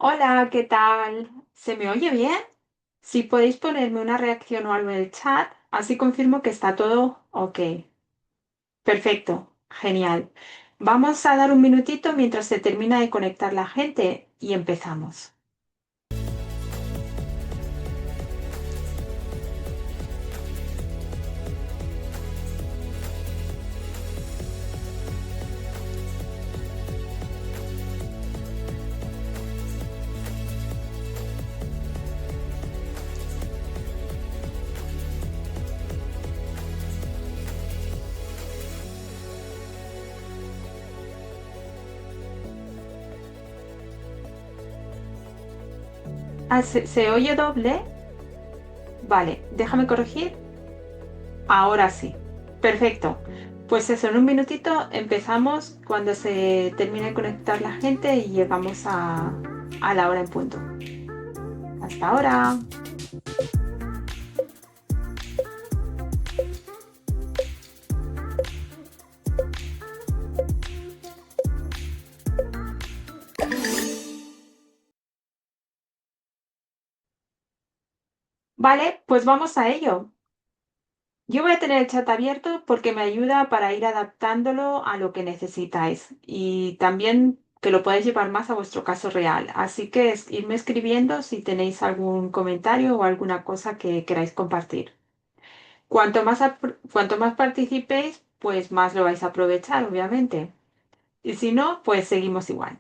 Hola, ¿qué tal? ¿Se me oye bien? Si podéis ponerme una reacción o algo en el chat, así confirmo que está todo ok. Perfecto, genial. Vamos a dar un minutito mientras se termina de conectar la gente y empezamos. Ah, ¿se oye doble? Vale, déjame corregir. Ahora sí. Perfecto. Pues eso, en un minutito empezamos cuando se termine de conectar la gente y llegamos a la hora en punto. Hasta ahora. Vale, pues vamos a ello. Yo voy a tener el chat abierto porque me ayuda para ir adaptándolo a lo que necesitáis y también que lo podáis llevar más a vuestro caso real. Así que irme escribiendo si tenéis algún comentario o alguna cosa que queráis compartir. Cuanto más participéis, pues más lo vais a aprovechar, obviamente. Y si no, pues seguimos igual.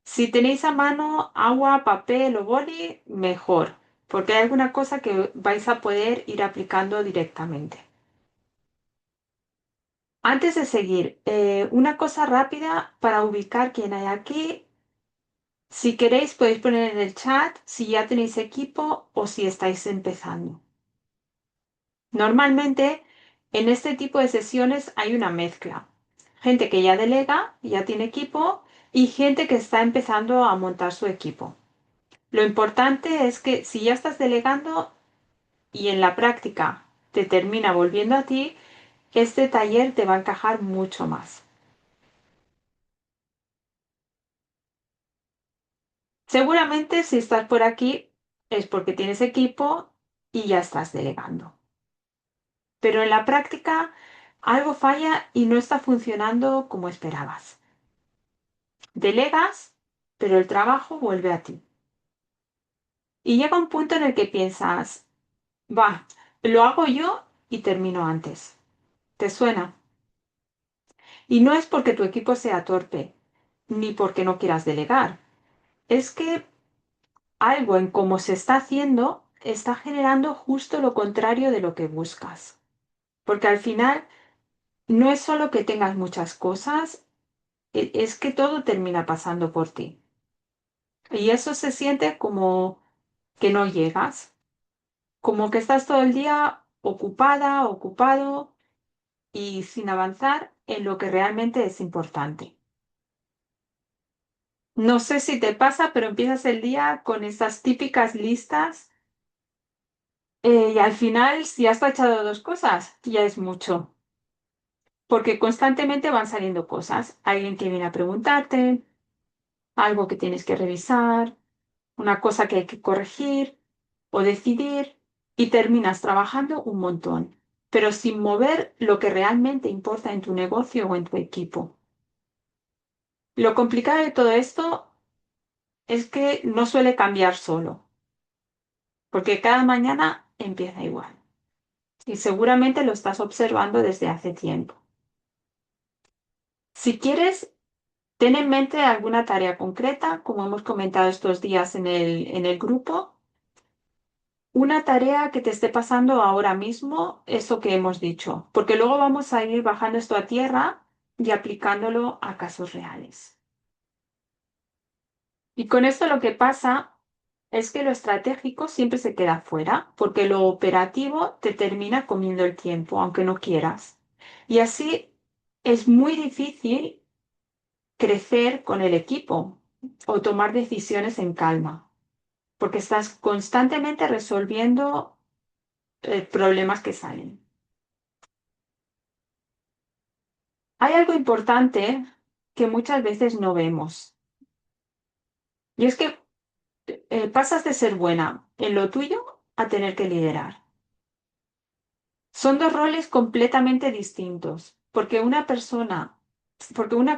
Si tenéis a mano agua, papel o boli, mejor, porque hay alguna cosa que vais a poder ir aplicando directamente. Antes de seguir, una cosa rápida para ubicar quién hay aquí. Si queréis, podéis poner en el chat si ya tenéis equipo o si estáis empezando. Normalmente, en este tipo de sesiones hay una mezcla. Gente que ya delega, ya tiene equipo, y gente que está empezando a montar su equipo. Lo importante es que si ya estás delegando y en la práctica te termina volviendo a ti, este taller te va a encajar mucho más. Seguramente si estás por aquí es porque tienes equipo y ya estás delegando. Pero en la práctica algo falla y no está funcionando como esperabas. Delegas, pero el trabajo vuelve a ti. Y llega un punto en el que piensas, va, lo hago yo y termino antes. ¿Te suena? Y no es porque tu equipo sea torpe, ni porque no quieras delegar. Es que algo en cómo se está haciendo está generando justo lo contrario de lo que buscas. Porque al final no es solo que tengas muchas cosas, es que todo termina pasando por ti. Y eso se siente como que no llegas, como que estás todo el día ocupada, ocupado y sin avanzar en lo que realmente es importante. No sé si te pasa, pero empiezas el día con esas típicas listas y al final, si has tachado dos cosas, ya es mucho, porque constantemente van saliendo cosas. Alguien que viene a preguntarte, algo que tienes que revisar, una cosa que hay que corregir o decidir y terminas trabajando un montón, pero sin mover lo que realmente importa en tu negocio o en tu equipo. Lo complicado de todo esto es que no suele cambiar solo, porque cada mañana empieza igual y seguramente lo estás observando desde hace tiempo. Si quieres, ten en mente alguna tarea concreta, como hemos comentado estos días en el grupo, una tarea que te esté pasando ahora mismo, eso que hemos dicho, porque luego vamos a ir bajando esto a tierra y aplicándolo a casos reales. Y con esto lo que pasa es que lo estratégico siempre se queda fuera, porque lo operativo te termina comiendo el tiempo, aunque no quieras. Y así es muy difícil crecer con el equipo o tomar decisiones en calma, porque estás constantemente resolviendo problemas que salen. Hay algo importante que muchas veces no vemos Y es que pasas de ser buena en lo tuyo a tener que liderar. Son dos roles completamente distintos, porque una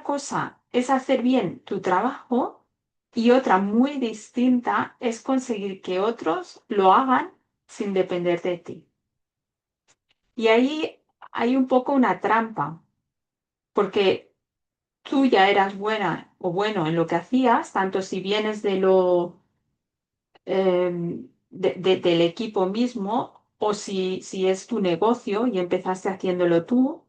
cosa es hacer bien tu trabajo y otra muy distinta es conseguir que otros lo hagan sin depender de ti. Y ahí hay un poco una trampa, porque tú ya eras buena o bueno en lo que hacías, tanto si vienes de del equipo mismo o si es tu negocio y empezaste haciéndolo tú.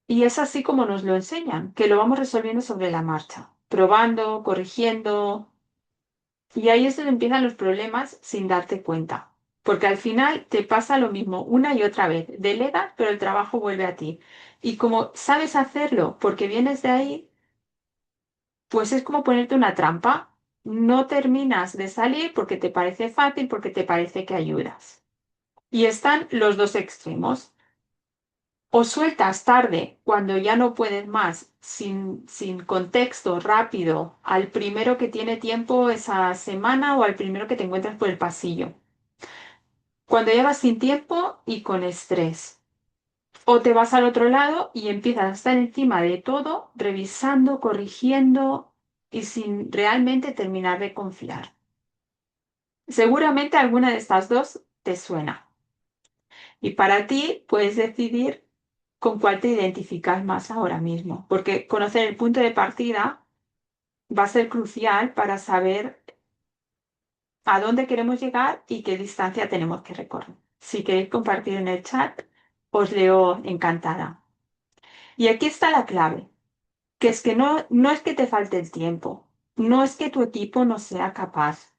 Y es así como nos lo enseñan, que lo vamos resolviendo sobre la marcha, probando, corrigiendo. Y ahí es donde empiezan los problemas sin darte cuenta. Porque al final te pasa lo mismo una y otra vez. Delegas, pero el trabajo vuelve a ti. Y como sabes hacerlo porque vienes de ahí, pues es como ponerte una trampa. No terminas de salir porque te parece fácil, porque te parece que ayudas. Y están los dos extremos. O sueltas tarde, cuando ya no puedes más, sin contexto, rápido, al primero que tiene tiempo esa semana o al primero que te encuentras por el pasillo. Cuando llegas sin tiempo y con estrés. O te vas al otro lado y empiezas a estar encima de todo, revisando, corrigiendo y sin realmente terminar de confiar. Seguramente alguna de estas dos te suena. Y para ti puedes decidir con cuál te identificas más ahora mismo, porque conocer el punto de partida va a ser crucial para saber a dónde queremos llegar y qué distancia tenemos que recorrer. Si queréis compartir en el chat, os leo encantada. Y aquí está la clave, que es que no es que te falte el tiempo, no es que tu equipo no sea capaz,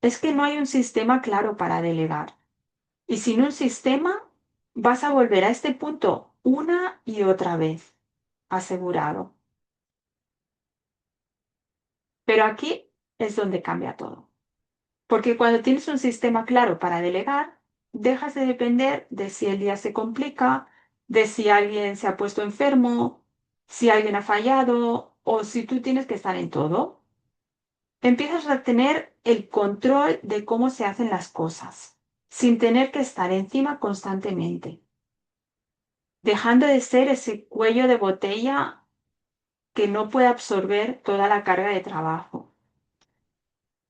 es que no hay un sistema claro para delegar. Y sin un sistema, vas a volver a este punto una y otra vez, asegurado. Pero aquí es donde cambia todo. Porque cuando tienes un sistema claro para delegar, dejas de depender de si el día se complica, de si alguien se ha puesto enfermo, si alguien ha fallado o si tú tienes que estar en todo. Empiezas a tener el control de cómo se hacen las cosas, sin tener que estar encima constantemente, dejando de ser ese cuello de botella que no puede absorber toda la carga de trabajo.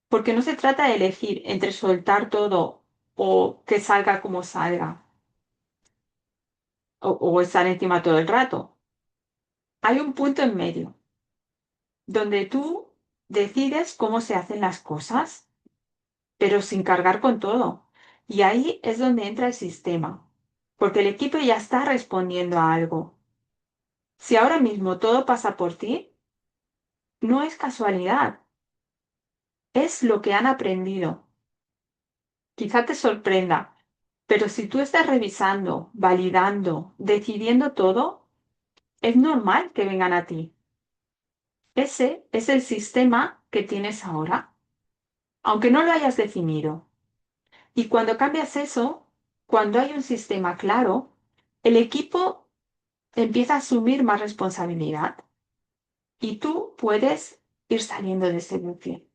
Porque no se trata de elegir entre soltar todo o que salga como salga o estar encima todo el rato. Hay un punto en medio donde tú decides cómo se hacen las cosas, pero sin cargar con todo. Y ahí es donde entra el sistema, porque el equipo ya está respondiendo a algo. Si ahora mismo todo pasa por ti, no es casualidad, es lo que han aprendido. Quizá te sorprenda, pero si tú estás revisando, validando, decidiendo todo, es normal que vengan a ti. Ese es el sistema que tienes ahora, aunque no lo hayas definido. Y cuando cambias eso, cuando hay un sistema claro, el equipo empieza a asumir más responsabilidad y tú puedes ir saliendo de ese bucle.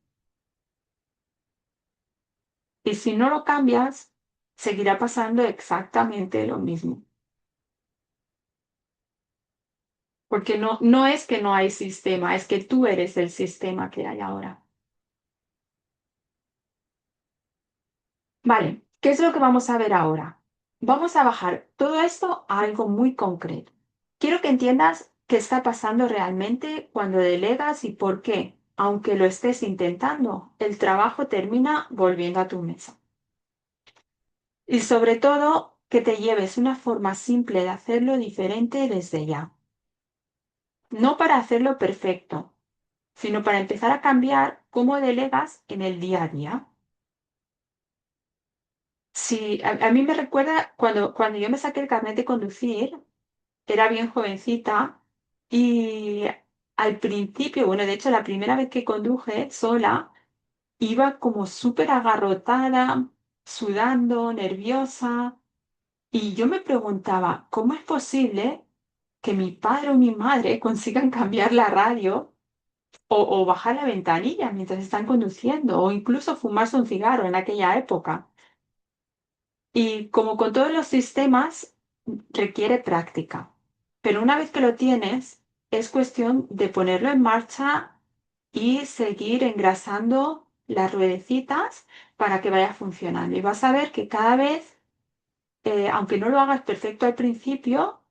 Y si no lo cambias, seguirá pasando exactamente lo mismo. Porque no es que no hay sistema, es que tú eres el sistema que hay ahora. Vale, ¿qué es lo que vamos a ver ahora? Vamos a bajar todo esto a algo muy concreto. Quiero que entiendas qué está pasando realmente cuando delegas y por qué, aunque lo estés intentando, el trabajo termina volviendo a tu mesa. Y sobre todo, que te lleves una forma simple de hacerlo diferente desde ya. No para hacerlo perfecto, sino para empezar a cambiar cómo delegas en el día a día. Sí, a mí me recuerda cuando yo me saqué el carnet de conducir, era bien jovencita y al principio, bueno, de hecho la primera vez que conduje sola, iba como súper agarrotada, sudando, nerviosa, y yo me preguntaba, ¿cómo es posible que mi padre o mi madre consigan cambiar la radio o bajar la ventanilla mientras están conduciendo, o incluso fumarse un cigarro en aquella época. Y como con todos los sistemas, requiere práctica. Pero una vez que lo tienes, es cuestión de ponerlo en marcha y seguir engrasando las ruedecitas para que vaya funcionando. Y vas a ver que cada vez, aunque no lo hagas perfecto al principio,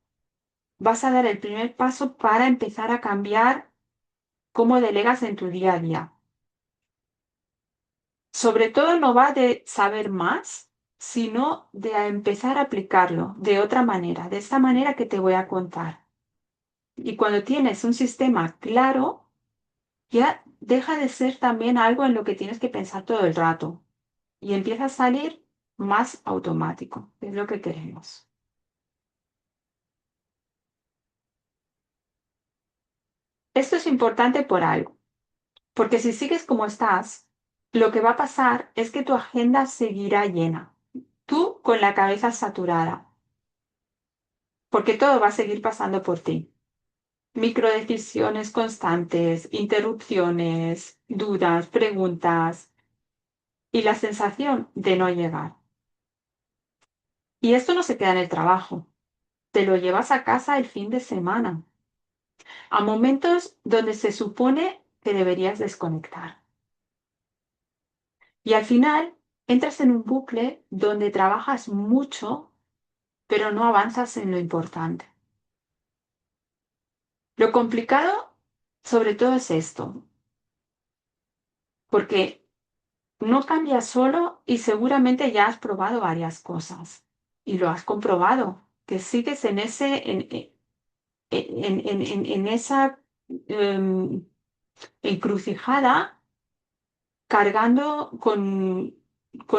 vas a dar el primer paso para empezar a cambiar cómo delegas en tu día a día. Sobre todo no va de saber más, sino de a empezar a aplicarlo de otra manera, de esta manera que te voy a contar. Y cuando tienes un sistema claro, ya deja de ser también algo en lo que tienes que pensar todo el rato y empieza a salir más automático, que es lo que queremos. Esto es importante por algo, porque si sigues como estás, lo que va a pasar es que tu agenda seguirá llena, tú con la cabeza saturada, porque todo va a seguir pasando por ti. Microdecisiones constantes, interrupciones, dudas, preguntas y la sensación de no llegar. Y esto no se queda en el trabajo, te lo llevas a casa el fin de semana, a momentos donde se supone que deberías desconectar. Y al final entras en un bucle donde trabajas mucho, pero no avanzas en lo importante. Lo complicado, sobre todo, es esto, porque no cambias solo y seguramente ya has probado varias cosas y lo has comprobado, que sigues en en esa em, encrucijada cargando con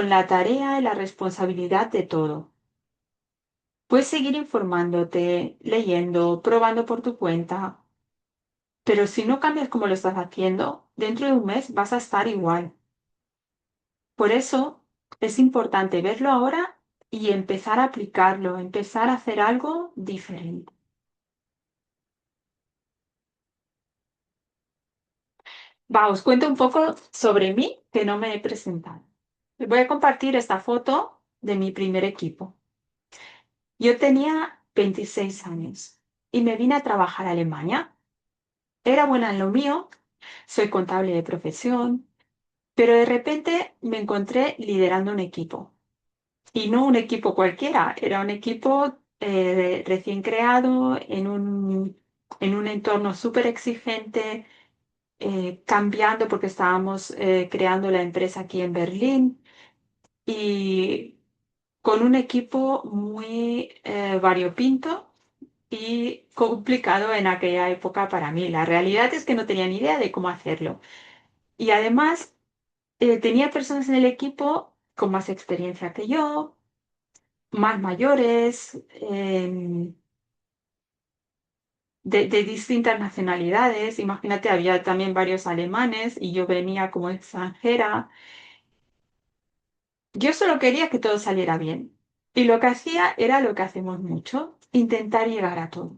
la tarea y la responsabilidad de todo. Puedes seguir informándote, leyendo, probando por tu cuenta, pero si no cambias como lo estás haciendo, dentro de un mes vas a estar igual. Por eso es importante verlo ahora y empezar a aplicarlo, empezar a hacer algo diferente. Va, os cuento un poco sobre mí, que no me he presentado. Les voy a compartir esta foto de mi primer equipo. Yo tenía 26 años y me vine a trabajar a Alemania. Era buena en lo mío, soy contable de profesión, pero de repente me encontré liderando un equipo. Y no un equipo cualquiera, era un equipo recién creado en un entorno súper exigente, cambiando porque estábamos creando la empresa aquí en Berlín y con un equipo muy variopinto y complicado en aquella época para mí. La realidad es que no tenía ni idea de cómo hacerlo. Y además tenía personas en el equipo con más experiencia que yo, más mayores, de distintas nacionalidades. Imagínate, había también varios alemanes y yo venía como extranjera. Yo solo quería que todo saliera bien. Y lo que hacía era lo que hacemos mucho, intentar llegar a todo.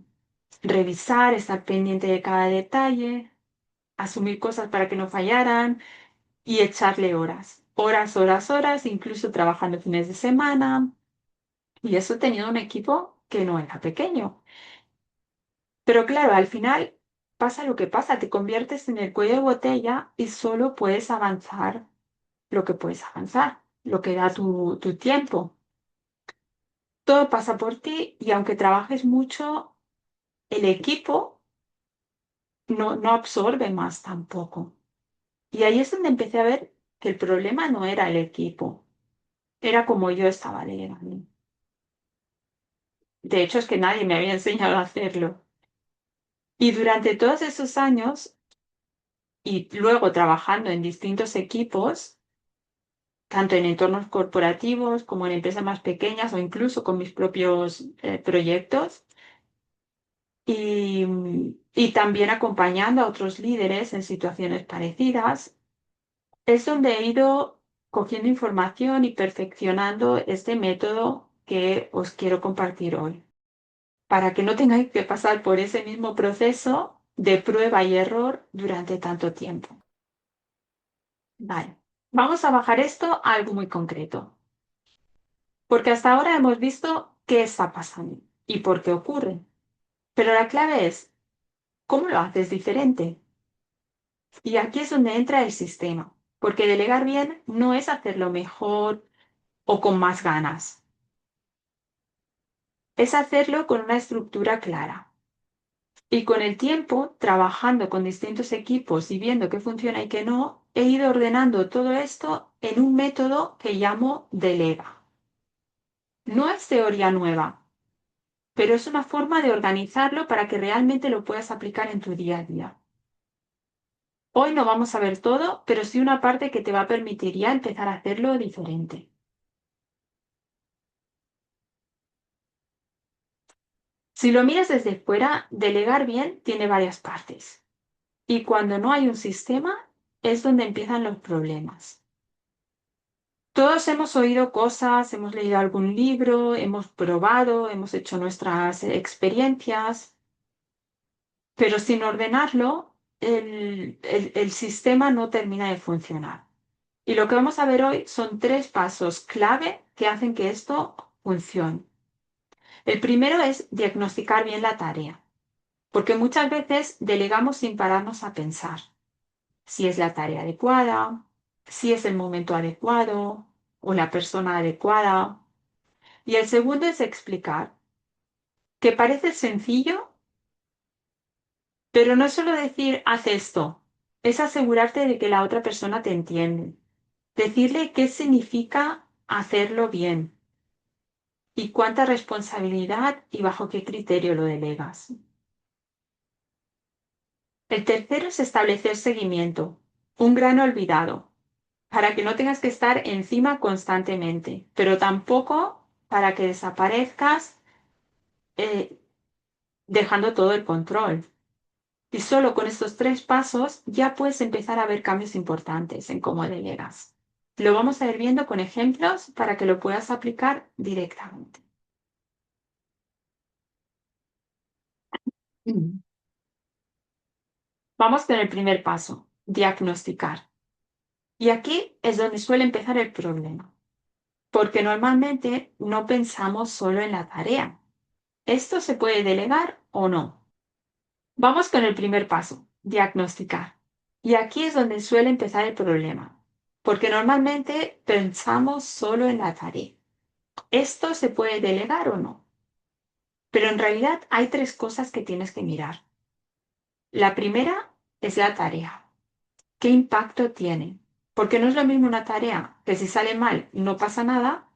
Revisar, estar pendiente de cada detalle, asumir cosas para que no fallaran y echarle horas. Horas, horas, horas, incluso trabajando fines de semana. Y eso teniendo un equipo que no era pequeño. Pero claro, al final pasa lo que pasa, te conviertes en el cuello de botella y solo puedes avanzar lo que puedes avanzar, lo que da tu tiempo. Todo pasa por ti y aunque trabajes mucho, el equipo no absorbe más tampoco. Y ahí es donde empecé a ver que el problema no era el equipo, era como yo estaba delegando. De hecho, es que nadie me había enseñado a hacerlo. Y durante todos esos años, y luego trabajando en distintos equipos, tanto en entornos corporativos como en empresas más pequeñas o incluso con mis propios proyectos, y también acompañando a otros líderes en situaciones parecidas, es donde he ido cogiendo información y perfeccionando este método que os quiero compartir hoy, para que no tengáis que pasar por ese mismo proceso de prueba y error durante tanto tiempo. Vale, vamos a bajar esto a algo muy concreto, porque hasta ahora hemos visto qué está pasando y por qué ocurre. Pero la clave es, ¿cómo lo haces diferente? Y aquí es donde entra el sistema, porque delegar bien no es hacerlo mejor o con más ganas, es hacerlo con una estructura clara. Y con el tiempo, trabajando con distintos equipos y viendo qué funciona y qué no, he ido ordenando todo esto en un método que llamo Delega. No es teoría nueva, pero es una forma de organizarlo para que realmente lo puedas aplicar en tu día a día. Hoy no vamos a ver todo, pero sí una parte que te va a permitir ya empezar a hacerlo diferente. Si lo miras desde fuera, delegar bien tiene varias partes. Y cuando no hay un sistema, es donde empiezan los problemas. Todos hemos oído cosas, hemos leído algún libro, hemos probado, hemos hecho nuestras experiencias, pero sin ordenarlo, el sistema no termina de funcionar. Y lo que vamos a ver hoy son tres pasos clave que hacen que esto funcione. El primero es diagnosticar bien la tarea, porque muchas veces delegamos sin pararnos a pensar si es la tarea adecuada, si es el momento adecuado o la persona adecuada. Y el segundo es explicar, que parece sencillo, pero no es solo decir haz esto, es asegurarte de que la otra persona te entiende. Decirle qué significa hacerlo bien y cuánta responsabilidad y bajo qué criterio lo delegas. El tercero es establecer seguimiento, un gran olvidado, para que no tengas que estar encima constantemente, pero tampoco para que desaparezcas eh, dejando todo el control. Y solo con estos tres pasos ya puedes empezar a ver cambios importantes en cómo delegas. Lo vamos a ir viendo con ejemplos para que lo puedas aplicar directamente. Mm. Vamos con el primer paso, diagnosticar. Y aquí es donde suele empezar el problema, porque normalmente no pensamos solo en la tarea. ¿Esto se puede delegar o no? Vamos con el primer paso, diagnosticar. Y aquí es donde suele empezar el problema, porque normalmente pensamos solo en la tarea. ¿Esto se puede delegar o no? Pero en realidad hay tres cosas que tienes que mirar. La primera es la tarea. ¿Qué impacto tiene? Porque no es lo mismo una tarea que si sale mal no pasa nada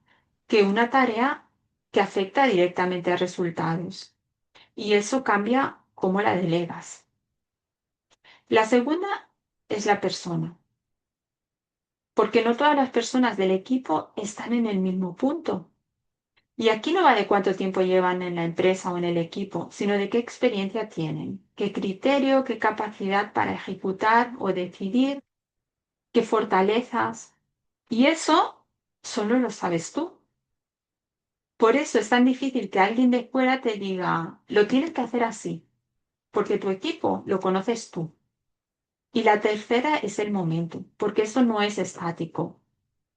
que una tarea que afecta directamente a resultados. Y eso cambia cómo la delegas. La segunda es la persona, porque no todas las personas del equipo están en el mismo punto. Y aquí no va de cuánto tiempo llevan en la empresa o en el equipo, sino de qué experiencia tienen, qué criterio, qué capacidad para ejecutar o decidir, qué fortalezas. Y eso solo lo sabes tú. Por eso es tan difícil que alguien de fuera te diga, lo tienes que hacer así, porque tu equipo lo conoces tú. Y la tercera es el momento, porque eso no es estático.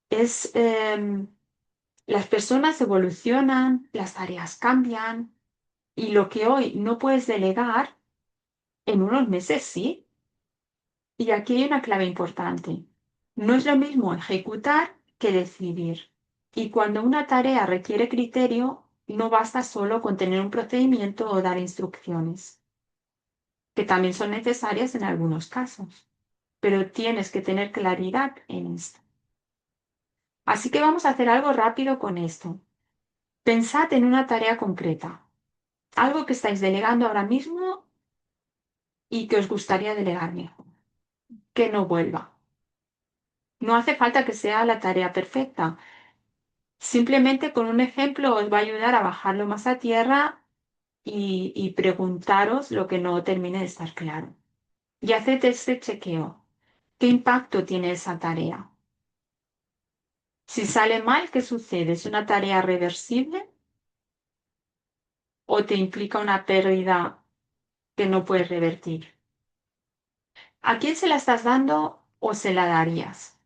Es, las personas evolucionan, las tareas cambian y lo que hoy no puedes delegar, en unos meses sí. Y aquí hay una clave importante. No es lo mismo ejecutar que decidir. Y cuando una tarea requiere criterio, no basta solo con tener un procedimiento o dar instrucciones, que también son necesarias en algunos casos, pero tienes que tener claridad en esto. Así que vamos a hacer algo rápido con esto. Pensad en una tarea concreta, algo que estáis delegando ahora mismo y que os gustaría delegar mejor, que no vuelva. No hace falta que sea la tarea perfecta. Simplemente con un ejemplo os va a ayudar a bajarlo más a tierra y preguntaros lo que no termine de estar claro. Y haced este chequeo. ¿Qué impacto tiene esa tarea? Si sale mal, ¿qué sucede? ¿Es una tarea reversible o te implica una pérdida que no puedes revertir. ¿A quién se la estás dando o se la darías?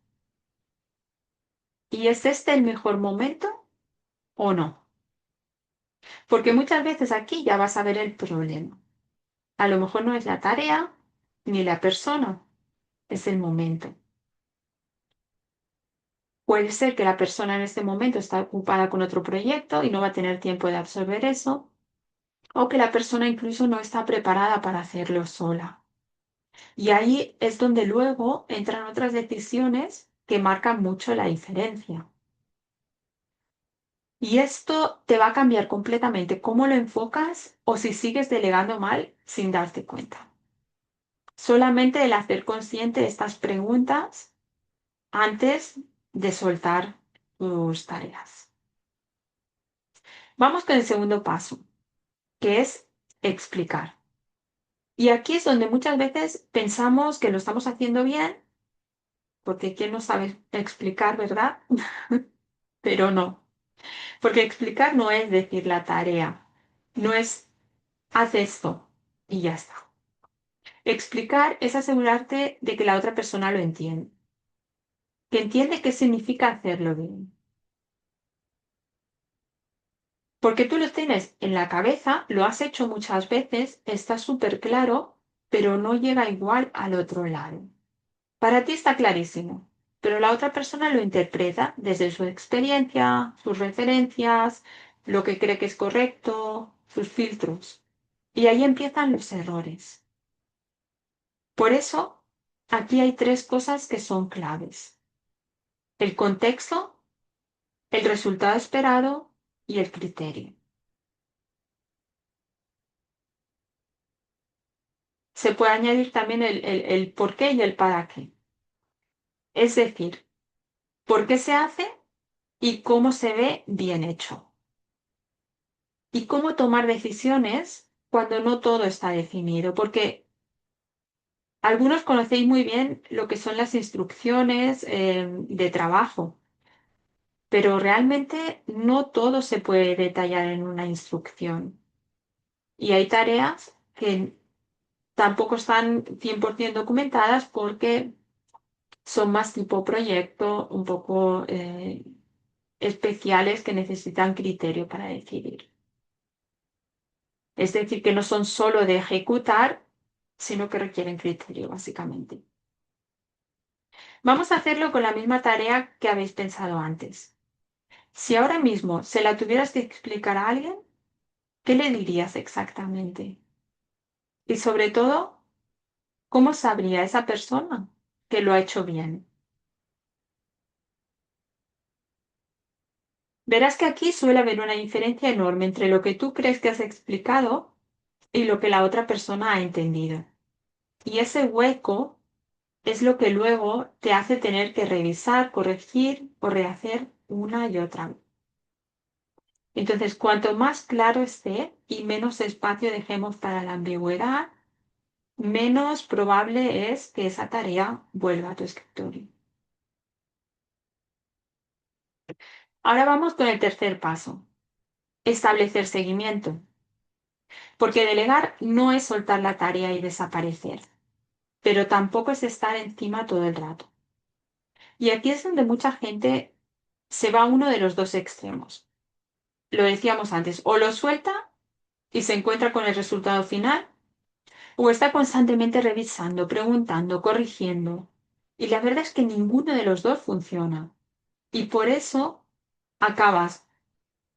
¿Y es este el mejor momento o no? Porque muchas veces aquí ya vas a ver el problema. A lo mejor no es la tarea ni la persona, es el momento. Puede ser que la persona en este momento está ocupada con otro proyecto y no va a tener tiempo de absorber eso, o que la persona incluso no está preparada para hacerlo sola. Y ahí es donde luego entran otras decisiones que marcan mucho la diferencia. Y esto te va a cambiar completamente cómo lo enfocas o si sigues delegando mal sin darte cuenta. Solamente el hacer consciente de estas preguntas antes de soltar tus tareas. Vamos con el segundo paso, que es explicar. Y aquí es donde muchas veces pensamos que lo estamos haciendo bien, porque ¿quién no sabe explicar, verdad? Pero no, porque explicar no es decir la tarea, no es haz esto y ya está. Explicar es asegurarte de que la otra persona lo entiende, que entiende qué significa hacerlo bien. Porque tú lo tienes en la cabeza, lo has hecho muchas veces, está súper claro, pero no llega igual al otro lado. Para ti está clarísimo, pero la otra persona lo interpreta desde su experiencia, sus referencias, lo que cree que es correcto, sus filtros. Y ahí empiezan los errores. Por eso, aquí hay tres cosas que son claves. El contexto, el resultado esperado y el criterio. Se puede añadir también el por qué y el para qué. Es decir, por qué se hace y cómo se ve bien hecho. Y cómo tomar decisiones cuando no todo está definido. Porque algunos conocéis muy bien lo que son las instrucciones de trabajo, pero realmente no todo se puede detallar en una instrucción. Y hay tareas que tampoco están 100% documentadas porque son más tipo proyecto, un poco especiales que necesitan criterio para decidir. Es decir, que no son solo de ejecutar, sino que requieren criterio, básicamente. Vamos a hacerlo con la misma tarea que habéis pensado antes. Si ahora mismo se la tuvieras que explicar a alguien, ¿qué le dirías exactamente? Y sobre todo, ¿cómo sabría esa persona que lo ha hecho bien? Verás que aquí suele haber una diferencia enorme entre lo que tú crees que has explicado y lo que la otra persona ha entendido. Y ese hueco es lo que luego te hace tener que revisar, corregir o rehacer una y otra vez. Entonces, cuanto más claro esté y menos espacio dejemos para la ambigüedad, menos probable es que esa tarea vuelva a tu escritorio. Ahora vamos con el tercer paso, establecer seguimiento. Porque delegar no es soltar la tarea y desaparecer, pero tampoco es estar encima todo el rato. Y aquí es donde mucha gente se va a uno de los dos extremos. Lo decíamos antes, o lo suelta y se encuentra con el resultado final, o está constantemente revisando, preguntando, corrigiendo. Y la verdad es que ninguno de los dos funciona. Y por eso acabas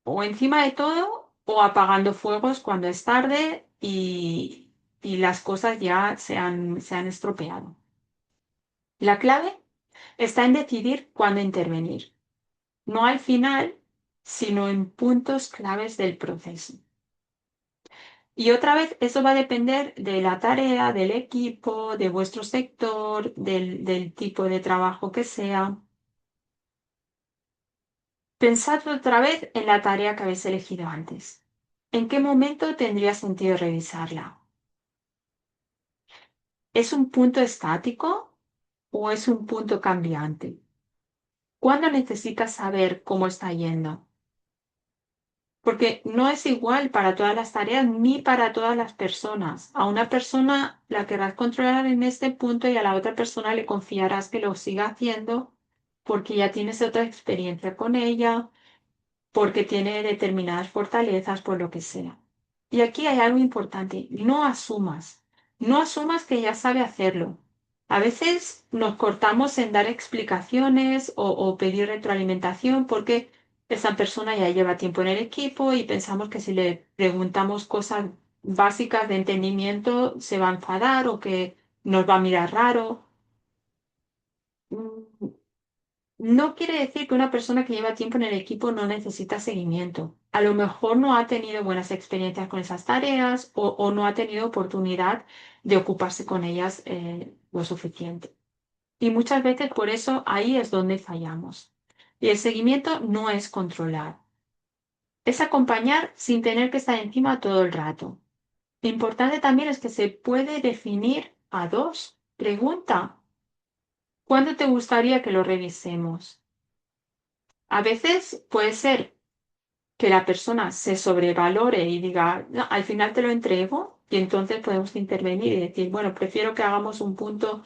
o encima de todo o apagando fuegos cuando es tarde y las cosas ya se han estropeado. La clave está en decidir cuándo intervenir, no al final, sino en puntos claves del proceso. Y otra vez, eso va a depender de la tarea, del equipo, de vuestro sector, del tipo de trabajo que sea. Pensad otra vez en la tarea que habéis elegido antes. ¿En qué momento tendría sentido revisarla? ¿Es un punto estático o es un punto cambiante? ¿Cuándo necesitas saber cómo está yendo? porque no es igual para todas las tareas ni para todas las personas. A una persona la querrás controlar en este punto y a la otra persona le confiarás que lo siga haciendo porque ya tienes otra experiencia con ella, porque tiene determinadas fortalezas, por lo que sea. Y aquí hay algo importante, no asumas que ya sabe hacerlo. A veces nos cortamos en dar explicaciones o pedir retroalimentación porque esa persona ya lleva tiempo en el equipo y pensamos que si le preguntamos cosas básicas de entendimiento se va a enfadar o que nos va a mirar raro. Mm, no quiere decir que una persona que lleva tiempo en el equipo no necesita seguimiento. A lo mejor no ha tenido buenas experiencias con esas tareas o no ha tenido oportunidad de ocuparse con ellas lo suficiente. Y muchas veces por eso ahí es donde fallamos. Y el seguimiento no es controlar, es acompañar sin tener que estar encima todo el rato. Importante también es que se puede definir a dos. Pregunta, ¿cuándo te gustaría que lo revisemos? A veces puede ser que la persona se sobrevalore y diga: "No, al final te lo entrego", y entonces podemos intervenir y decir: bueno, prefiero que hagamos un punto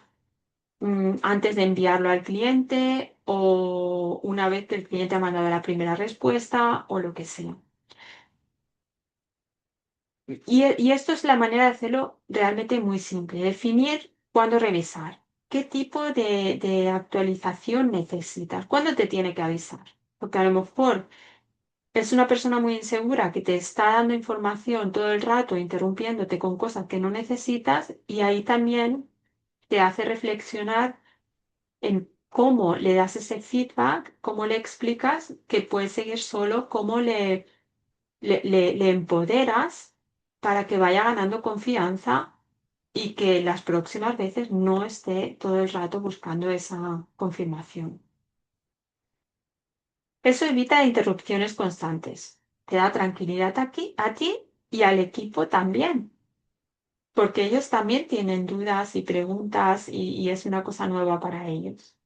antes de enviarlo al cliente o una vez que el cliente ha mandado la primera respuesta o lo que sea. Y esto es la manera de hacerlo realmente muy simple, definir cuándo revisar, qué tipo de actualización necesitas, cuándo te tiene que avisar. Porque a lo mejor es una persona muy insegura que te está dando información todo el rato, interrumpiéndote con cosas que no necesitas y ahí también te hace reflexionar en cómo le das ese feedback, cómo le explicas que puede seguir solo, cómo le empoderas para que vaya ganando confianza y que las próximas veces no esté todo el rato buscando esa confirmación. Eso evita interrupciones constantes. Te da tranquilidad aquí, a ti y al equipo también, porque ellos también tienen dudas y preguntas y es una cosa nueva para ellos.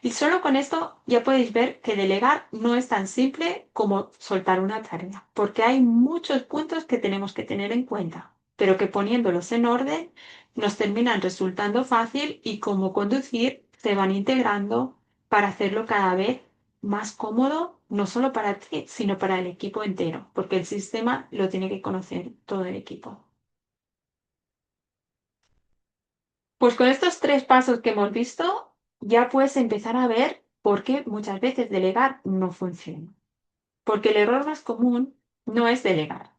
Y solo con esto ya podéis ver que delegar no es tan simple como soltar una tarea, porque hay muchos puntos que tenemos que tener en cuenta, pero que poniéndolos en orden nos terminan resultando fácil y como conducir se van integrando para hacerlo cada vez más cómodo, no solo para ti, sino para el equipo entero, porque el sistema lo tiene que conocer todo el equipo. Pues con estos tres pasos que hemos visto, ya puedes empezar a ver por qué muchas veces delegar no funciona. Porque el error más común no es delegar.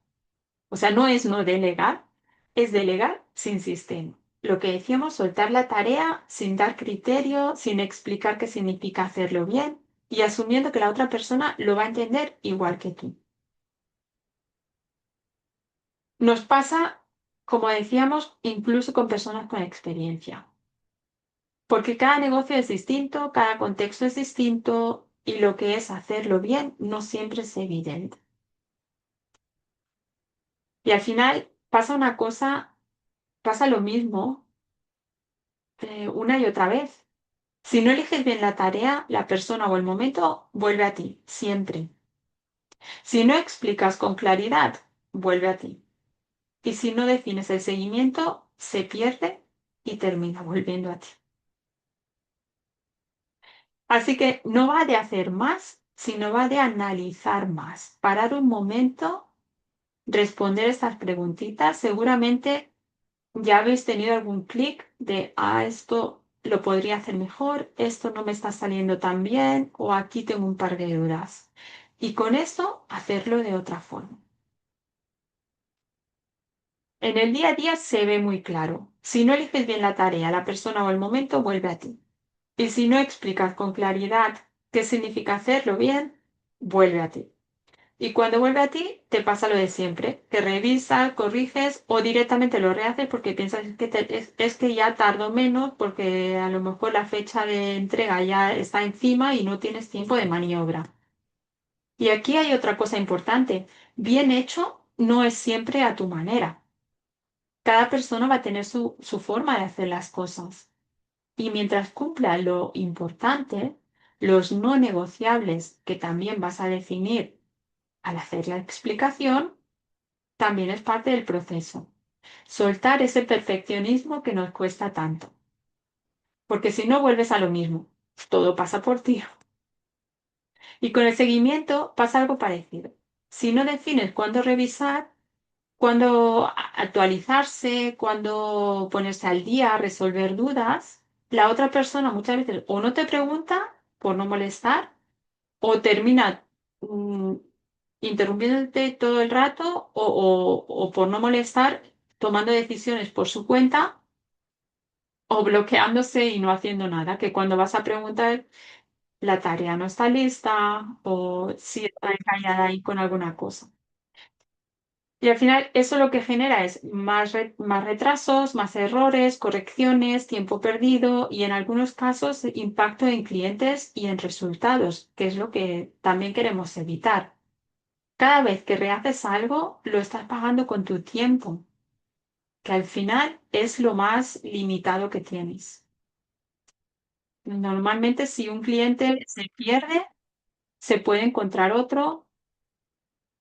O sea, no es no delegar, es delegar sin sistema. Lo que decíamos, soltar la tarea sin dar criterio, sin explicar qué significa hacerlo bien y asumiendo que la otra persona lo va a entender igual que tú. Nos pasa, como decíamos, incluso con personas con experiencia. Porque cada negocio es distinto, cada contexto es distinto y lo que es hacerlo bien no siempre es evidente. Y al final pasa una cosa, pasa lo mismo una y otra vez. Si no eliges bien la tarea, la persona o el momento vuelve a ti, siempre. Si no explicas con claridad, vuelve a ti. Y si no defines el seguimiento, se pierde y termina volviendo a ti. Así que no va de hacer más, sino va de analizar más. Parar un momento, responder estas preguntitas. Seguramente ya habéis tenido algún clic de, esto lo podría hacer mejor, esto no me está saliendo tan bien o aquí tengo un par de dudas. Y con esto hacerlo de otra forma. En el día a día se ve muy claro. Si no eliges bien la tarea, la persona o el momento, vuelve a ti. Y si no explicas con claridad qué significa hacerlo bien, vuelve a ti. Y cuando vuelve a ti, te pasa lo de siempre, que revisas, corriges o directamente lo rehaces porque piensas que es que ya tardó menos porque a lo mejor la fecha de entrega ya está encima y no tienes tiempo de maniobra. Y aquí hay otra cosa importante. Bien hecho no es siempre a tu manera. Cada persona va a tener su forma de hacer las cosas. Y mientras cumpla lo importante, los no negociables que también vas a definir Al hacer la explicación, también es parte del proceso. Soltar ese perfeccionismo que nos cuesta tanto. Porque si no vuelves a lo mismo, todo pasa por ti. Y con el seguimiento pasa algo parecido. Si no defines cuándo revisar, cuándo actualizarse, cuándo ponerse al día, resolver dudas, la otra persona muchas veces o no te pregunta por no molestar o termina mm, interrumpiéndote todo el rato o por no molestar, tomando decisiones por su cuenta o bloqueándose y no haciendo nada, que cuando vas a preguntar la tarea no está lista o si está encallada ahí con alguna cosa. Y al final eso lo que genera es más retrasos, más errores, correcciones, tiempo perdido y en algunos casos impacto en clientes y en resultados, que es lo que también queremos evitar. Cada vez que rehaces algo, lo estás pagando con tu tiempo, que al final es lo más limitado que tienes. Normalmente si un cliente se pierde, se puede encontrar otro,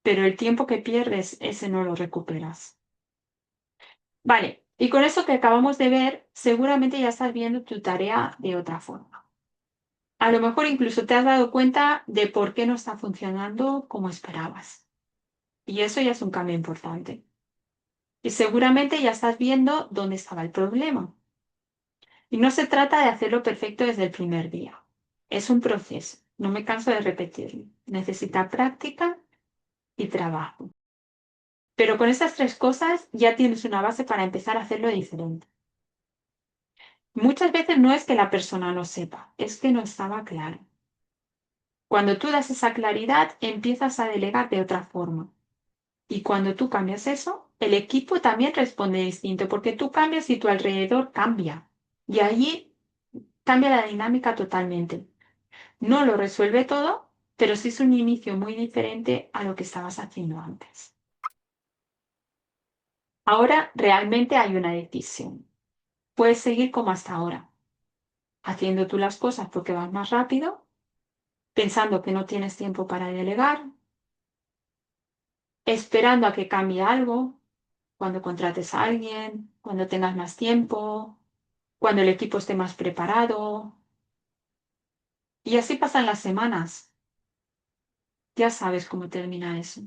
pero el tiempo que pierdes, ese no lo recuperas. Vale, y con eso que acabamos de ver, seguramente ya estás viendo tu tarea de otra forma. A lo mejor incluso te has dado cuenta de por qué no está funcionando como esperabas. Y eso ya es un cambio importante. Y seguramente ya estás viendo dónde estaba el problema. Y no se trata de hacerlo perfecto desde el primer día. Es un proceso. No me canso de repetirlo. Necesita práctica y trabajo. Pero con estas tres cosas ya tienes una base para empezar a hacerlo diferente. Muchas veces no es que la persona no sepa, es que no estaba claro. Cuando tú das esa claridad, empiezas a delegar de otra forma. Y cuando tú cambias eso, el equipo también responde distinto, porque tú cambias y tu alrededor cambia. Y allí cambia la dinámica totalmente. No lo resuelve todo, pero sí es un inicio muy diferente a lo que estabas haciendo antes. Ahora realmente hay una decisión. Puedes seguir como hasta ahora, haciendo tú las cosas porque vas más rápido, pensando que no tienes tiempo para delegar, esperando a que cambie algo, cuando contrates a alguien, cuando tengas más tiempo, cuando el equipo esté más preparado. Y así pasan las semanas. Ya sabes cómo termina eso.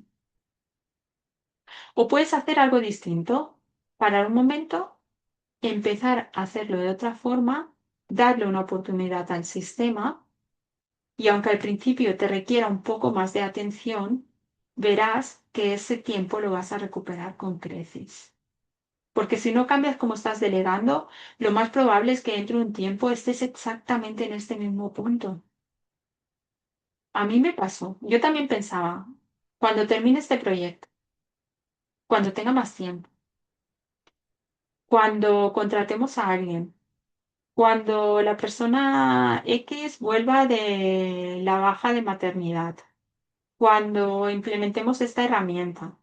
O puedes hacer algo distinto, parar un momento, empezar a hacerlo de otra forma, darle una oportunidad al sistema y aunque al principio te requiera un poco más de atención, verás que ese tiempo lo vas a recuperar con creces. Porque si no cambias cómo estás delegando, lo más probable es que dentro de un tiempo estés exactamente en este mismo punto. A mí me pasó. Yo también pensaba, cuando termine este proyecto, cuando tenga más tiempo, cuando contratemos a alguien, cuando la persona X vuelva de la baja de maternidad, cuando implementemos esta herramienta.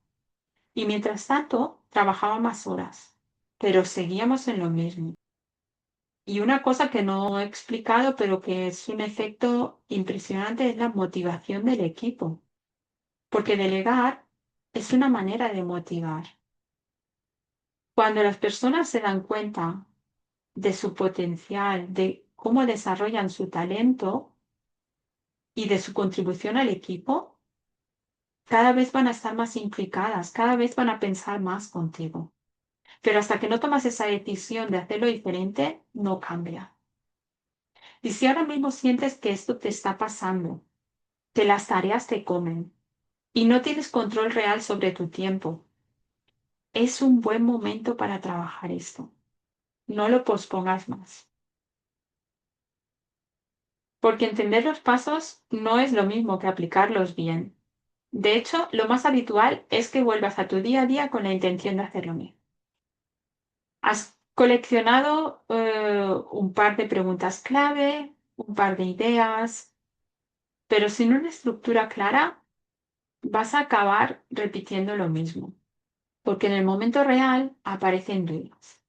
Y mientras tanto, trabajaba más horas, pero seguíamos en lo mismo. Y una cosa que no he explicado, pero que es un efecto impresionante, es la motivación del equipo. Porque delegar es una manera de motivar. Cuando las personas se dan cuenta de su potencial, de cómo desarrollan su talento y de su contribución al equipo, cada vez van a estar más implicadas, cada vez van a pensar más contigo. Pero hasta que no tomas esa decisión de hacerlo diferente, no cambia. Y si ahora mismo sientes que esto te está pasando, que las tareas te comen y no tienes control real sobre tu tiempo, es un buen momento para trabajar esto. No lo pospongas más. Porque entender los pasos no es lo mismo que aplicarlos bien. De hecho, lo más habitual es que vuelvas a tu día a día con la intención de hacerlo bien. Has coleccionado un par de preguntas clave, un par de ideas, pero sin una estructura clara vas a acabar repitiendo lo mismo, porque en el momento real aparecen dudas.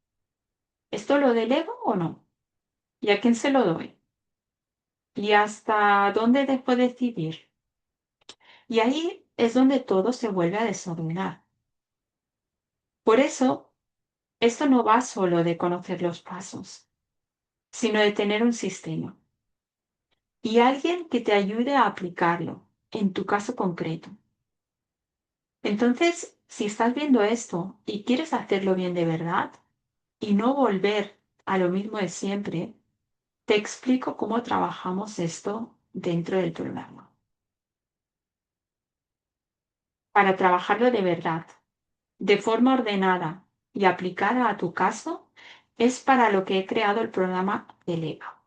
¿Esto lo delego o no? ¿Y a quién se lo doy? ¿Y hasta dónde debo decidir? Y ahí es donde todo se vuelve a desordenar. Por eso, esto no va solo de conocer los pasos, sino de tener un sistema y alguien que te ayude a aplicarlo en tu caso concreto. Entonces, si estás viendo esto y quieres hacerlo bien de verdad y no volver a lo mismo de siempre, te explico cómo trabajamos esto dentro del programa. Para trabajarlo de verdad, de forma ordenada y aplicada a tu caso, es para lo que he creado el programa Delega.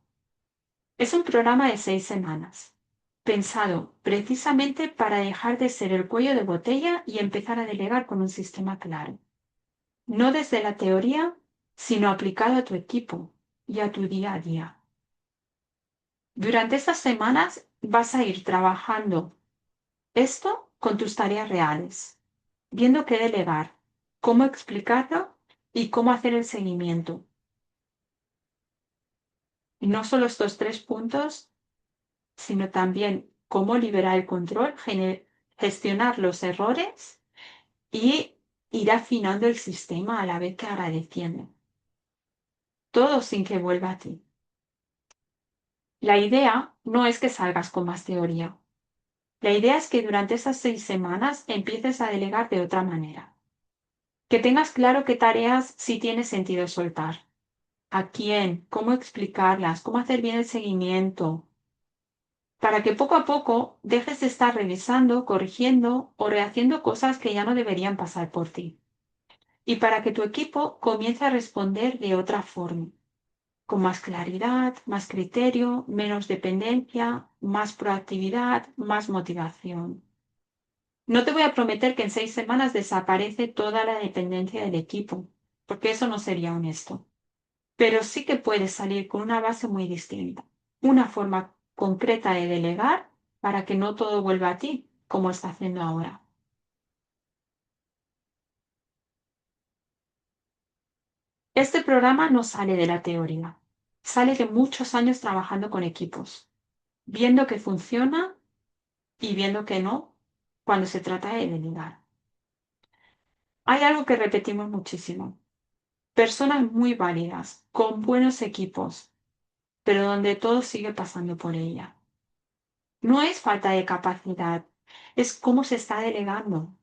Es un programa de 6 semanas, pensado precisamente para dejar de ser el cuello de botella y empezar a delegar con un sistema claro. No desde la teoría, sino aplicado a tu equipo y a tu día a día. Durante estas semanas vas a ir trabajando esto con tus tareas reales, viendo qué delegar, cómo explicarlo y cómo hacer el seguimiento. Y no solo estos 3 puntos, sino también cómo liberar el control, gestionar los errores y ir afinando el sistema a la vez que agradeciendo. Todo sin que vuelva a ti. La idea no es que salgas con más teoría. La idea es que durante esas 6 semanas empieces a delegar de otra manera. Que tengas claro qué tareas sí tiene sentido soltar. A quién, cómo explicarlas, cómo hacer bien el seguimiento, para que poco a poco dejes de estar revisando, corrigiendo o rehaciendo cosas que ya no deberían pasar por ti. Y para que tu equipo comience a responder de otra forma, con más claridad, más criterio, menos dependencia, más proactividad, más motivación. No te voy a prometer que en 6 semanas desaparece toda la dependencia del equipo, porque eso no sería honesto. Pero sí que puedes salir con una base muy distinta, una forma concreta de delegar para que no todo vuelva a ti, como está haciendo ahora. Este programa no sale de la teoría, sale de muchos años trabajando con equipos, viendo que funciona y viendo que no cuando se trata de delegar. Hay algo que repetimos muchísimo. Personas muy válidas, con buenos equipos, pero donde todo sigue pasando por ella. No es falta de capacidad, es cómo se está delegando.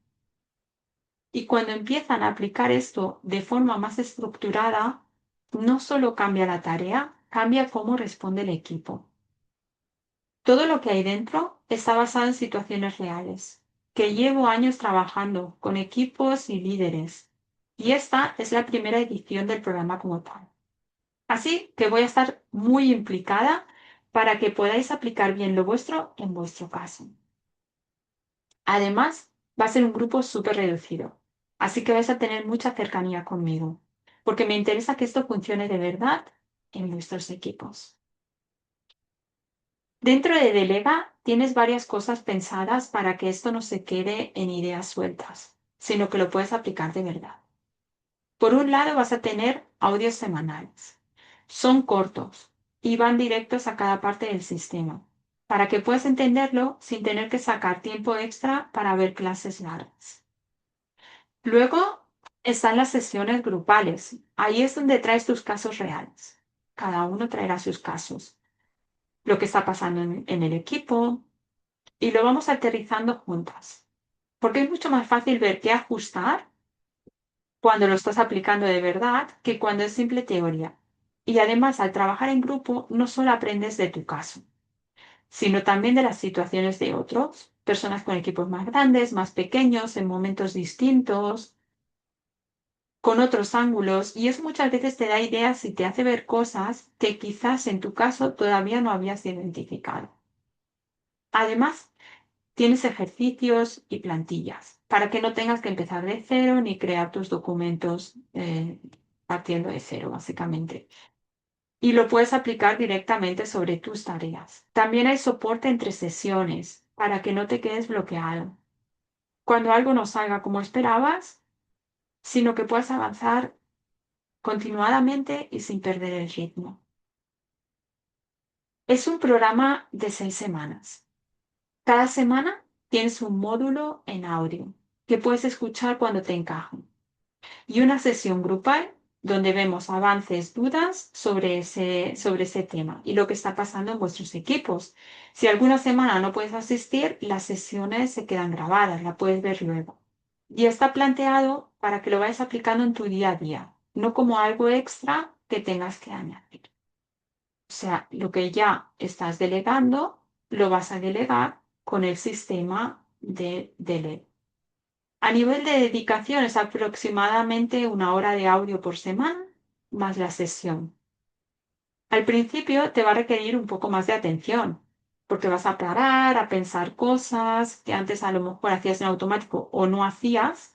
Y cuando empiezan a aplicar esto de forma más estructurada, no solo cambia la tarea, cambia cómo responde el equipo. Todo lo que hay dentro está basado en situaciones reales, que llevo años trabajando con equipos y líderes. Y esta es la primera edición del programa como tal. Así que voy a estar muy implicada para que podáis aplicar bien lo vuestro en vuestro caso. Además, va a ser un grupo súper reducido, así que vais a tener mucha cercanía conmigo, porque me interesa que esto funcione de verdad en vuestros equipos. Dentro de Delega tienes varias cosas pensadas para que esto no se quede en ideas sueltas, sino que lo puedes aplicar de verdad. Por un lado vas a tener audios semanales. Son cortos y van directos a cada parte del sistema, para que puedas entenderlo sin tener que sacar tiempo extra para ver clases largas. Luego están las sesiones grupales. Ahí es donde traes tus casos reales. Cada uno traerá sus casos, lo que está pasando en el equipo y lo vamos aterrizando juntas. Porque es mucho más fácil ver qué ajustar cuando lo estás aplicando de verdad que cuando es simple teoría. Y además, al trabajar en grupo, no solo aprendes de tu caso, sino también de las situaciones de otros, personas con equipos más grandes, más pequeños, en momentos distintos, con otros ángulos, y eso muchas veces te da ideas y te hace ver cosas que quizás en tu caso todavía no habías identificado. Además, tienes ejercicios y plantillas para que no tengas que empezar de cero ni crear tus documentos partiendo de cero, básicamente. Y lo puedes aplicar directamente sobre tus tareas. También hay soporte entre sesiones para que no te quedes bloqueado. Cuando algo no salga como esperabas, sino que puedas avanzar continuadamente y sin perder el ritmo. Es un programa de 6 semanas. Cada semana tienes un módulo en audio que puedes escuchar cuando te encaje y una sesión grupal donde vemos avances, dudas sobre ese tema y lo que está pasando en vuestros equipos. Si alguna semana no puedes asistir, las sesiones se quedan grabadas, la puedes ver luego. Y está planteado para que lo vayas aplicando en tu día a día, no como algo extra que tengas que añadir. O sea, lo que ya estás delegando, lo vas a delegar con el sistema de Delete. A nivel de dedicación es aproximadamente 1 hora de audio por semana más la sesión. Al principio te va a requerir un poco más de atención, porque vas a parar, a pensar cosas que antes a lo mejor hacías en automático o no hacías,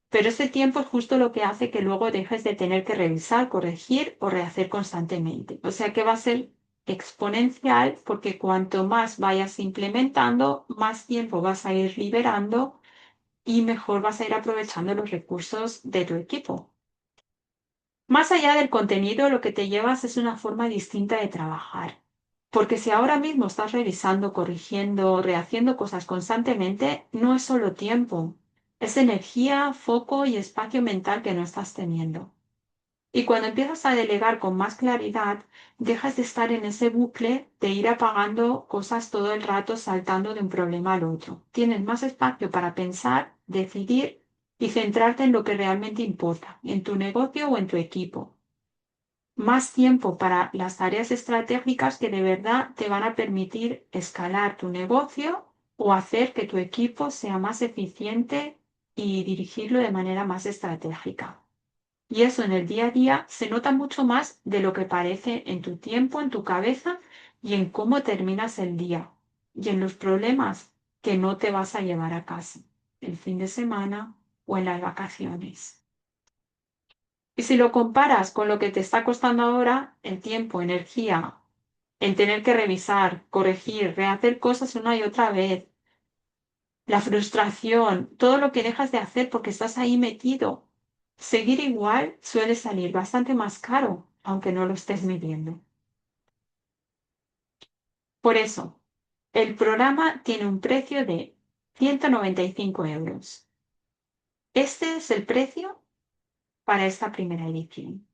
pero ese tiempo es justo lo que hace que luego dejes de tener que revisar, corregir o rehacer constantemente. O sea que va a ser exponencial porque cuanto más vayas implementando, más tiempo vas a ir liberando y mejor vas a ir aprovechando los recursos de tu equipo. Más allá del contenido, lo que te llevas es una forma distinta de trabajar. Porque si ahora mismo estás revisando, corrigiendo, rehaciendo cosas constantemente, no es solo tiempo, es energía, foco y espacio mental que no estás teniendo. Y cuando empiezas a delegar con más claridad, dejas de estar en ese bucle de ir apagando cosas todo el rato saltando de un problema al otro. Tienes más espacio para pensar, decidir y centrarte en lo que realmente importa, en tu negocio o en tu equipo. Más tiempo para las tareas estratégicas que de verdad te van a permitir escalar tu negocio o hacer que tu equipo sea más eficiente y dirigirlo de manera más estratégica. Y eso en el día a día se nota mucho más de lo que parece en tu tiempo, en tu cabeza y en cómo terminas el día y en los problemas que no te vas a llevar a casa el fin de semana o en las vacaciones. Y si lo comparas con lo que te está costando ahora, el tiempo, energía, en tener que revisar, corregir, rehacer cosas una y otra vez, la frustración, todo lo que dejas de hacer porque estás ahí metido. Seguir igual suele salir bastante más caro, aunque no lo estés midiendo. Por eso, el programa tiene un precio de 195 euros. Este es el precio para esta primera edición.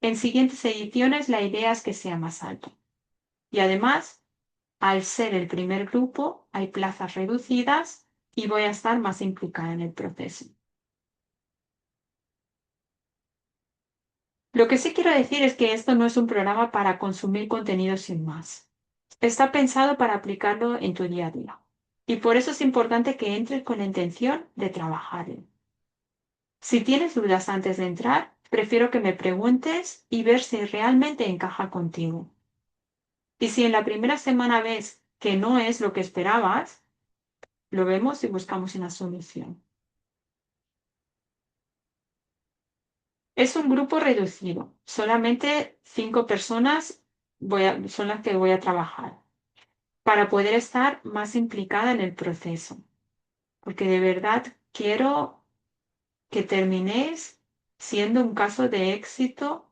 En siguientes ediciones la idea es que sea más alto. Y además, al ser el primer grupo, hay plazas reducidas y voy a estar más implicada en el proceso. Lo que sí quiero decir es que esto no es un programa para consumir contenido sin más. Está pensado para aplicarlo en tu día a día. Y por eso es importante que entres con la intención de trabajarlo. Si tienes dudas antes de entrar, prefiero que me preguntes y ver si realmente encaja contigo. Y si en la primera semana ves que no es lo que esperabas, lo vemos y buscamos una solución. Es un grupo reducido. Solamente 5 personas son las que voy a trabajar para poder estar más implicada en el proceso. Porque de verdad quiero que terminéis siendo un caso de éxito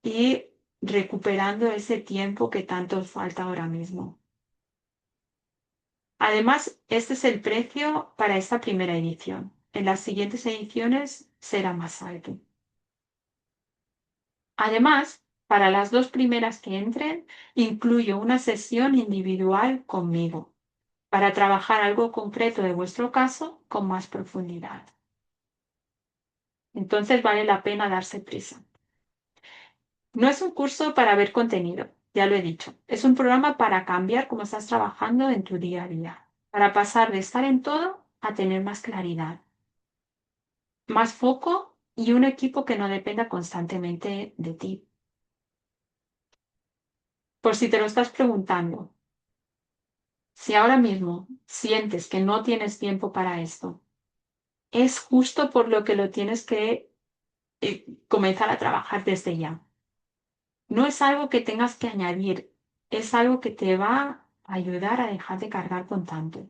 y recuperando ese tiempo que tanto os falta ahora mismo. Además, este es el precio para esta primera edición. En las siguientes ediciones será más alto. Además, para las 2 primeras que entren, incluyo una sesión individual conmigo para trabajar algo concreto de vuestro caso con más profundidad. Entonces vale la pena darse prisa. No es un curso para ver contenido, ya lo he dicho. Es un programa para cambiar cómo estás trabajando en tu día a día, para pasar de estar en todo a tener más claridad, más foco y un equipo que no dependa constantemente de ti. Por si te lo estás preguntando, si ahora mismo sientes que no tienes tiempo para esto, es justo por lo que lo tienes que comenzar a trabajar desde ya. No es algo que tengas que añadir, es algo que te va a ayudar a dejar de cargar con tanto.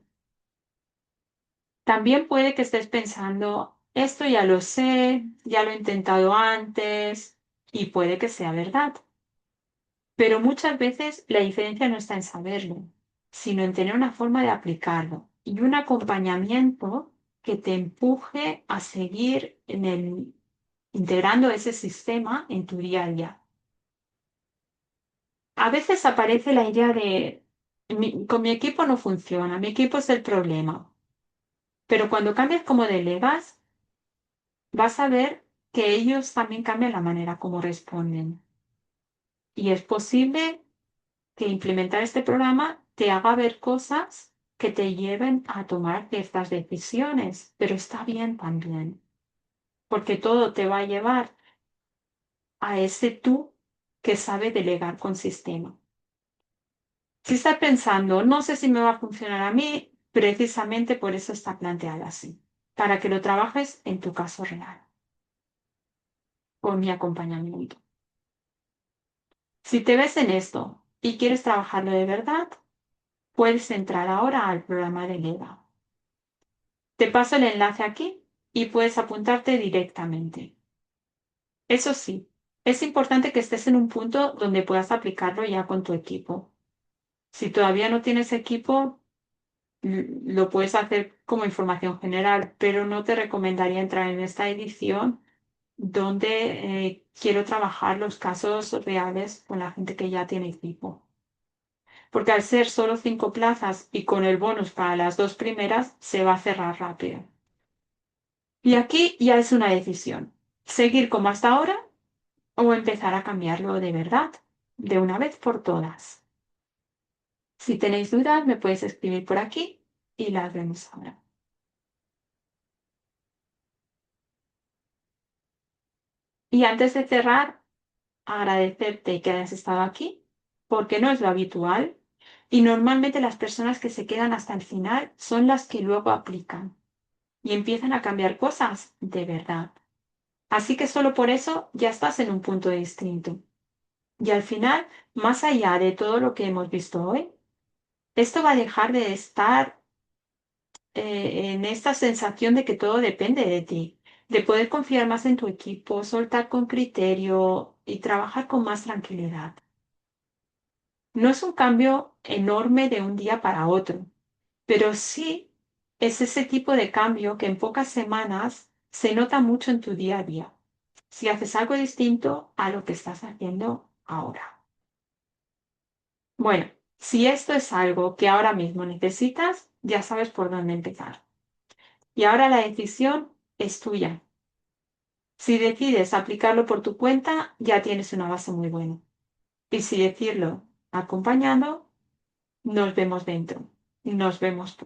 También puede que estés pensando, esto ya lo sé, ya lo he intentado antes, y puede que sea verdad. Pero muchas veces la diferencia no está en saberlo, sino en tener una forma de aplicarlo. y un acompañamiento que te empuje a seguir integrando ese sistema en tu día a día. A veces aparece la idea de, con mi equipo no funciona, mi equipo es el problema, pero cuando cambias como delegas, vas a ver que ellos también cambian la manera como responden. Y es posible que implementar este programa te haga ver cosas que te lleven a tomar ciertas decisiones, pero está bien también, porque todo te va a llevar a ese tú que sabe delegar con sistema. Si estás pensando, no sé si me va a funcionar a mí, precisamente por eso está planteada así, para que lo trabajes en tu caso real, con mi acompañamiento. Si te ves en esto y quieres trabajarlo de verdad, puedes entrar ahora al programa de Lega. Te paso el enlace aquí y puedes apuntarte directamente. Eso sí, es importante que estés en un punto donde puedas aplicarlo ya con tu equipo. Si todavía no tienes equipo, lo puedes hacer como información general, pero no te recomendaría entrar en esta edición donde quiero trabajar los casos reales con la gente que ya tiene equipo. Porque al ser solo 5 plazas y con el bonus para las 2 primeras, se va a cerrar rápido. Y aquí ya es una decisión. Seguir como hasta ahora o empezar a cambiarlo de verdad, de una vez por todas. Si tenéis dudas, me podéis escribir por aquí y las vemos ahora. Y antes de cerrar, agradecerte que hayas estado aquí, porque no es lo habitual. Y normalmente las personas que se quedan hasta el final son las que luego aplican y empiezan a cambiar cosas de verdad. Así que solo por eso ya estás en un punto distinto. Y al final, más allá de todo lo que hemos visto hoy, esto va a dejar de estar en esta sensación de que todo depende de ti, de poder confiar más en tu equipo, soltar con criterio y trabajar con más tranquilidad. No es un cambio enorme de un día para otro, pero sí es ese tipo de cambio que en pocas semanas se nota mucho en tu día a día, si haces algo distinto a lo que estás haciendo ahora. Bueno, si esto es algo que ahora mismo necesitas, ya sabes por dónde empezar. Y ahora la decisión es tuya. Si decides aplicarlo por tu cuenta, ya tienes una base muy buena. Y si decirlo acompañando, nos vemos dentro. Nos vemos.